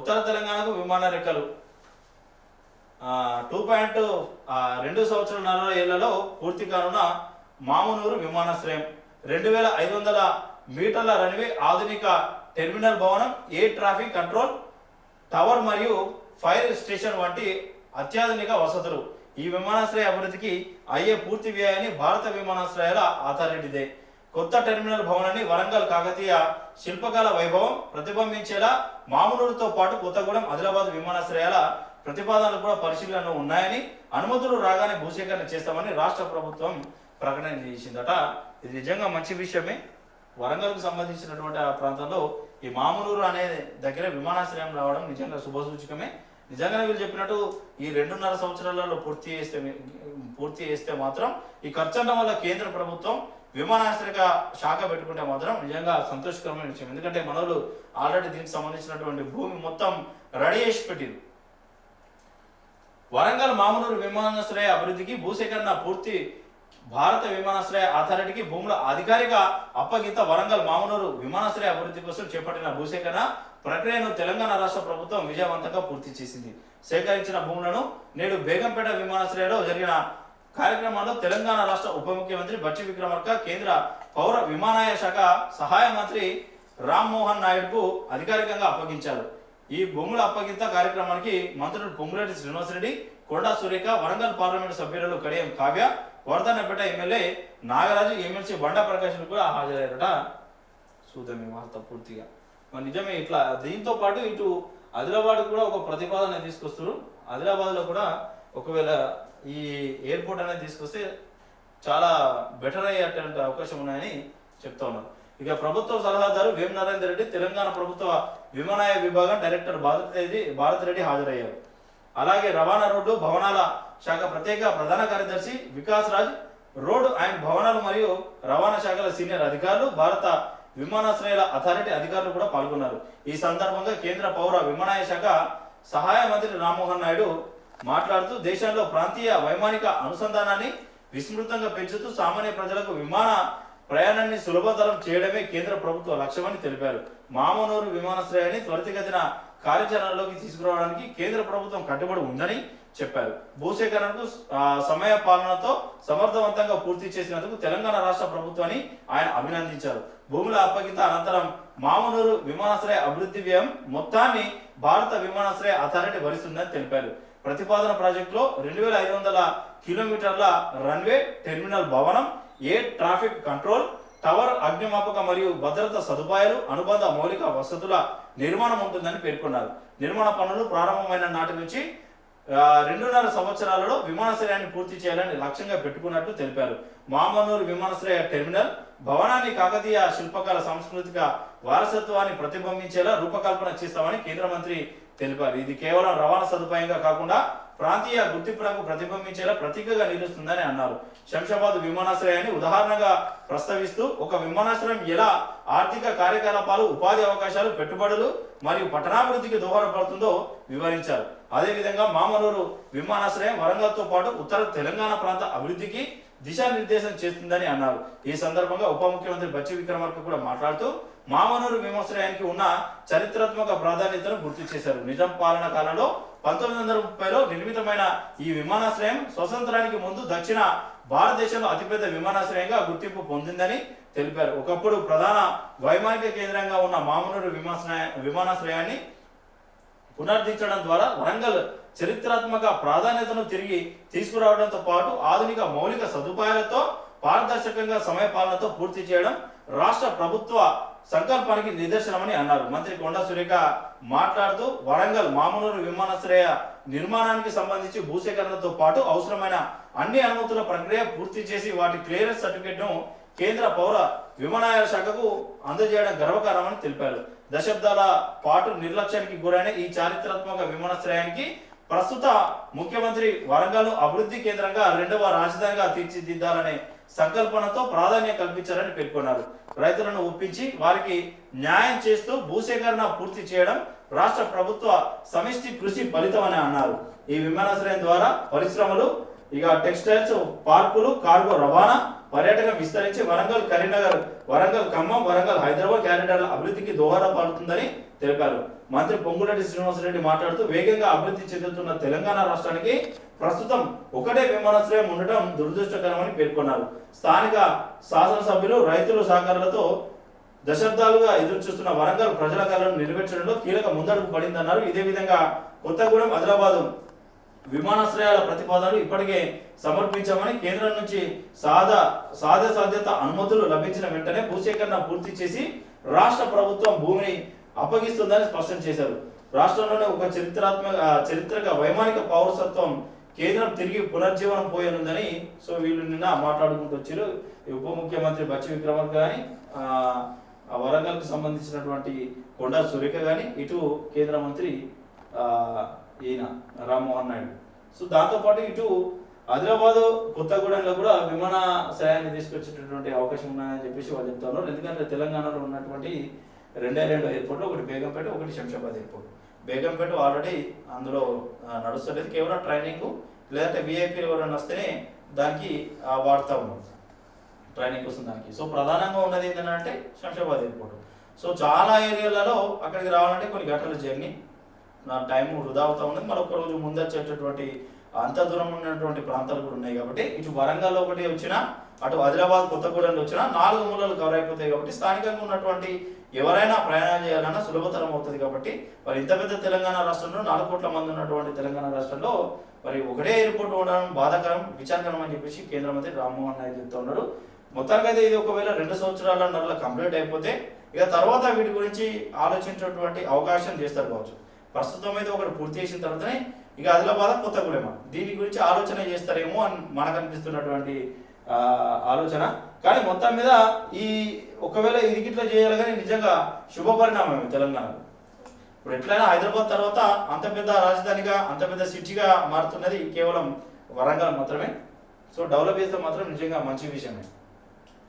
ఉత్తర తెలంగాణకు విమాన రెక్కలు 2 సంవత్సరాల ఏళ్లలో పూర్తి కానున్న మామునూరు విమానాశ్రయం 2500 మీటర్ల రన్వే, ఆధునిక టెర్మినల్ భవనం, ఎయిర్ ట్రాఫిక్ కంట్రోల్ టవర్ మరియు ఫైర్ స్టేషన్ వంటి అత్యాధునిక వసతులు. ఈ విమానాశ్రయ అభివృద్ధికి అయ్యే పూర్తి వ్యయాన్ని భారత విమానాశ్రయాల అథారిటీదే. కొత్త టెర్మినల్ భవనాన్ని వరంగల్ కాకతీయ శిల్పకళ వైభవం ప్రతిబింబించేలా మామునూరుతో పాటు కొత్తగూడెం, ఆదిలాబాద్ విమానాశ్రయాల ప్రతిపాదనలు కూడా పరిశీలనలో ఉన్నాయని, అనుమతులు రాగానే భూసేకరణ చేస్తామని రాష్ట్ర ప్రభుత్వం ప్రకటన చేసిందట. ఇది నిజంగా మంచి విషయమే. వరంగల్కు సంబంధించినటువంటి ఆ ప్రాంతంలో ఈ మామునూరు అనే దగ్గర విమానాశ్రయం రావడం నిజంగా శుభసూచకమే. నిజంగానే వీళ్ళు చెప్పినట్టు ఈ 2.5 సంవత్సరాలలో పూర్తి చేస్తే మాత్రం ఈ ఖర్చు వల్ల కేంద్ర ప్రభుత్వం విమానాశ్రయ శాఖ పెట్టుకుంటే మాత్రం నిజంగా సంతోషకరమైన విషయం. ఎందుకంటే మనోళ్ళు ఆల్రెడీ దీనికి సంబంధించినటువంటి భూమి మొత్తం రెడీ చేసి పెట్టింది. వరంగల్ మామునూరు విమానాశ్రయ అభివృద్ధికి భూసేకరణ పూర్తి. భారత విమానాశ్రయ అథారిటీకి భూముల అధికారిక అప్పగింత. వరంగల్ మామునూరు విమానాశ్రయ అభివృద్ధి కోసం చేపట్టిన భూసేకరణ ప్రక్రియను తెలంగాణ రాష్ట్ర ప్రభుత్వం విజయవంతంగా పూర్తి చేసింది. సేకరించిన భూములను నేడు బేగంపేట విమానాశ్రయంలో జరిగిన కార్యక్రమంలో తెలంగాణ రాష్ట్ర ఉప ముఖ్యమంత్రి బట్టి విక్రమార్క, కేంద్ర పౌర విమానయాన శాఖ సహాయ మంత్రి రామ్మోహన్ నాయుడుకు అధికారికంగా అప్పగించారు. ఈ భూముల అప్పగింత కార్యక్రమానికి మంత్రులు పొంగులేటి శ్రీనివాసరెడ్డి, కొండా సురేఖ, వరంగల్ పార్లమెంటు సభ్యులు కడియం కావ్య, వర్ధన్నపేట ఎమ్మెల్యే నాగరాజు, ఎమ్మెల్సీ బండా ప్రకాష్లు కూడా హాజరయ్యారట. చూద్దాం ఈ వార్త పూర్తిగా. మరి నిజమే ఇట్లా దీంతో పాటు ఇటు ఆదిలాబాద్ కూడా ఒక ప్రతిపాదన తీసుకొస్తారు. ఆదిలాబాద్లో కూడా ఒకవేళ ఈ ఎయిర్పోర్ట్ అనేది తీసుకొస్తే చాలా బెటర్ అయ్యేటువంటి అవకాశం ఉన్నాయని చెప్తా ఉన్నారు. ఇక ప్రభుత్వ సలహాదారు వేం నరేందర్ రెడ్డి, తెలంగాణ ప్రభుత్వ విమానయాన విభాగం డైరెక్టర్ భారత్ రెడ్డి హాజరయ్యారు. అలాగే రవాణా, రోడ్డు, భవనాల శాఖ ప్రత్యేక ప్రధాన కార్యదర్శి వికాస్ రాజ్, రోడ్డు అండ్ భవనాలు మరియు రవాణా శాఖల సీనియర్ అధికారులు, భారత విమానాశ్రయాల అథారిటీ అధికారులు కూడా పాల్గొన్నారు. ఈ సందర్భంగా కేంద్ర పౌర విమానయాన శాఖ సహాయ మంత్రి రామ్మోహన్ నాయుడు మాట్లాడుతూ దేశంలో ప్రాంతీయ వైమానిక అనుసంధానాన్ని విస్తృతంగా పెంచుతూ సామాన్య ప్రజలకు విమాన ప్రయాణాన్ని సులభతరం చేయడమే కేంద్ర ప్రభుత్వ లక్ష్యమని తెలిపారు. మామునూరు విమానాశ్రయాన్ని త్వరితగతిన కార్యాచరణలోకి తీసుకురావడానికి కేంద్ర ప్రభుత్వం కట్టుబడి ఉందని చెప్పారు. భూసేకరణకు సమయ పాలనతో సమర్థవంతంగా పూర్తి చేసినందుకు తెలంగాణ రాష్ట్ర ప్రభుత్వాన్ని ఆయన అభినందించారు. భూముల అప్పగింత అనంతరం మామునూరు విమానాశ్రయ అభివృద్ధి వ్యయం మొత్తాన్ని భారత విమానాశ్రయ అథారిటీ భరిస్తుందని తెలిపారు. ప్రతిపాదన ప్రాజెక్టులో 2500 కిలోమీటర్ల రన్వే, టెర్మినల్ భవనం, ఎయిర్ ట్రాఫిక్ కంట్రోల్ టవర్, అగ్నిమాపక మరియు భద్రతా సదుపాయాలు, అనుబంధ మౌలిక వసతుల నిర్మాణం ఉంటుందని పేర్కొన్నారు. నిర్మాణ పనులు ప్రారంభమైన నాటి నుంచి 2.5 సంవత్సరాలలో విమానాశ్రయాన్ని పూర్తి చేయాలని లక్ష్యంగా పెట్టుకున్నట్లు తెలిపారు. మామునూరు విమానాశ్రయ టెర్మినల్ భవనాన్ని కాకతీయ శిల్పకళ సాంస్కృతిక వారసత్వాన్ని ప్రతిబింబించేలా రూపకల్పన చేస్తామని కేంద్ర మంత్రి తెలిపారు. ఇది కేవలం రవాణా సదుపాయంగా కాకుండా ప్రాంతీయ గుర్తింపులకు ప్రతిబింబించేలా ప్రతీకగా నిలుస్తుందని అన్నారు. శంషాబాద్ విమానాశ్రయాన్ని ఉదాహరణగా ప్రస్తావిస్తూ ఒక విమానాశ్రయం ఎలా ఆర్థిక కార్యకలాపాలు, ఉపాధి అవకాశాలు, పెట్టుబడులు మరియు పట్టణాభివృద్ధికి దోహదపడుతుందో వివరించారు. అదేవిధంగా మామునూరు విమానాశ్రయం వరంగల్తో పాటు ఉత్తర తెలంగాణ ప్రాంత అభివృద్ధికి దిశానిర్దేశం చేస్తుందని అన్నారు. ఈ సందర్భంగా ఉప ముఖ్యమంత్రి బట్టి విక్రమార్క కూడా మాట్లాడుతూ మామునూరు విమానాశ్రయానికి ఉన్న చరిత్రాత్మక ప్రాధాన్యతను గుర్తు చేశారు. నిజాం పాలన కాలంలో 1930లో నిర్మితమైన ఈ విమానాశ్రయం స్వతంత్రానికి ముందు దక్షిణ భారతదేశంలో అతిపెద్ద విమానాశ్రయంగా గుర్తింపు పొందిందని తెలిపారు. ఒకప్పుడు ప్రధాన వైమానిక కేంద్రంగా ఉన్న మామునూరు విమానాశ్రయాన్ని పునరుద్ధరించడం ద్వారా వరంగల్ చరిత్రాత్మక ప్రాధాన్యతను తిరిగి తీసుకురావడంతో పాటు ఆధునిక మౌలిక సదుపాయాలతో పారదర్శకంగా సమయపాలనతో పూర్తి చేయడం రాష్ట్ర ప్రభుత్వ సంకల్పానికి నిదర్శనమని అన్నారు. మంత్రి కొండా సురేఖ మాట్లాడుతూ వరంగల్ మామునూరు విమానాశ్రయ నిర్మాణానికి సంబంధించి భూసేకరణతో పాటు అవసరమైన అన్ని అనుమతుల ప్రక్రియ పూర్తి చేసి వాటి క్లియరెన్స్ సర్టిఫికేట్ను కేంద్ర పౌర విమానయాన శాఖకు అందజేయడం గర్వకారణమని తెలిపారు. దశాబ్దాల పాటు నిర్లక్ష్యానికి గురైన ఈ చారిత్రాత్మక విమానాశ్రయానికి ప్రస్తుత ముఖ్యమంత్రి వరంగల్ అభివృద్ధి కేంద్రంగా 2వ రాజధానిగా తీర్చిదిద్దాలనే సంకల్పనతో ప్రాధాన్యం కల్పించారని పేర్కొన్నారు. రైతులను ఒప్పించి వారికి న్యాయం చేస్తూ భూసేకరణ పూర్తి చేయడం రాష్ట్ర ప్రభుత్వ సమిష్టి కృషి ఫలితమని అన్నారు. ఈ విమానాశ్రయం ద్వారా పరిశ్రమలు, టెక్స్టైల్స్ పార్కులు, కార్గో రవాణా, పర్యాటకం విస్తరించి వరంగల్, కరీంనగర్, వరంగల్, ఖమ్మం, వరంగల్, హైదరాబాద్ క్యారిడార్ల అభివృద్ధికి దోహదపడుతుందని తెలిపారు. మంత్రి పొంగులేటి శ్రీనివాసరెడ్డి మాట్లాడుతూ వేగంగా అభివృద్ధి చెందుతున్న తెలంగాణ రాష్ట్రానికి ప్రస్తుతం ఒకటే విమానాశ్రయం ఉండటం దురదృష్టకరమని పేర్కొన్నారు. స్థానిక శాసనసభ్యులు రైతుల సహకారాలతో దశాబ్దాలుగా ఎదురు చూస్తున్న వరంగల్ ప్రజల కళను నెరవేర్చడంలో కీలక ముందడుగు పడిందన్నారు. ఇదే విధంగా కొత్తగూడెం ఆదిలాబాద్ విమానాశ్రయాల ప్రతిపాదనలు ఇప్పటికే సమర్పించామని, కేంద్రం నుంచి సాధ్యత అనుమతులు లభించిన వెంటనే భూసేకరణ పూర్తి చేసి రాష్ట్ర ప్రభుత్వం భూమిని అప్పగిస్తుందని స్పష్టం చేశారు. రాష్ట్రంలోనే ఒక చరిత్రక వైమానిక పౌరసత్వం కేంద్రం తిరిగి పునర్జీవనం పోయనుందని సో వీళ్ళు నిన్న మాట్లాడుకుంటూ వచ్చారు. ఉప ముఖ్యమంత్రి బచ్చి విక్రమార్క కానీ, వరంగల్కి సంబంధించినటువంటి కొండా సురేఖ కానీ, ఇటు కేంద్ర మంత్రి ఈయన రామ్మోహన్ నాయుడు. సో దాంతోపాటు ఇటు ఆదిలాబాద్ కొత్తగూడెంలో కూడా విమానాశ్రయాన్ని తీసుకొచ్చేటటువంటి అవకాశం ఉన్నాయని చెప్పేసి వాళ్ళు చెప్తున్నారు. ఎందుకంటే తెలంగాణలో ఉన్నటువంటి రెండే ఎయిర్పోర్ట్లు, ఒకటి బేగంపేట, ఒకటి శంషాబాద్ ఎయిర్పోర్ట్. బేగంపేట ఆల్రెడీ అందులో నడుస్తలేదు, కేవలం ట్రైనింగ్ లేదంటే విఐపీలు ఎవరైనా వస్తేనే దానికి వాడుతూ ఉన్నాం ట్రైనింగ్ కోసం దానికి. సో ప్రధానంగా ఉన్నది ఏంటంటే శంషాబాద్ ఎయిర్పోర్ట్. సో చాలా ఏరియాలలో అక్కడికి రావాలంటే కొన్ని గంటల జర్నీ, నా టైం వృధా అవుతా ఉన్నది. మరొక రోజు ముందొచ్చేటటువంటి అంత దూరం ఉన్నటువంటి ప్రాంతాలు కూడా ఉన్నాయి కాబట్టి ఇటు వరంగల్లో ఒకటి వచ్చినా, అటు ఆదిలాబాద్ కొత్తగూడెంలో వచ్చినా 4 మూలలు కవర్ అయిపోతాయి కాబట్టి స్థానికంగా ఉన్నటువంటి ఎవరైనా ప్రయాణం చేయాలన్నా సులభతరం అవుతుంది. కాబట్టి మరి ఇంత పెద్ద తెలంగాణ రాష్ట్రంలో 4 కోట్ల మంది ఉన్నటువంటి తెలంగాణ రాష్ట్రంలో మరి ఒకటే ఎయిర్పోర్ట్ ఉండడం బాధాకరం, విచారకరం అని చెప్పేసి కేంద్ర మంత్రి రామ్మోహన్ నాయుడు చెప్తూ ఉన్నారు. మొత్తానికి అయితే ఇది ఒకవేళ 2 సంవత్సరాల కంప్లీట్ అయిపోతే ఇక తర్వాత వీటి గురించి ఆలోచించేటువంటి అవకాశం చేస్తారు కావచ్చు. ప్రస్తుతం అయితే ఒకటి పూర్తి చేసిన తర్వాతనే ఇక ఆదిలాబాద్ కొత్తగూడెం దీని గురించి ఆలోచన చేస్తారేమో అని మనకు అనిపిస్తున్నటువంటి ఆలోచన. కానీ మొత్తం మీద ఈ ఒకవేళ ఇది గిట్లా చేయాలి కానీ నిజంగా శుభ పరిణామమే తెలంగాణలో. ఇప్పుడు ఎట్లయినా హైదరాబాద్ తర్వాత అంత పెద్ద రాజధానిగా, అంత పెద్ద సిటీగా మారుతున్నది కేవలం వరంగల్ మాత్రమే. సో డెవలప్ చేస్తే మాత్రం నిజంగా మంచి విషయమే.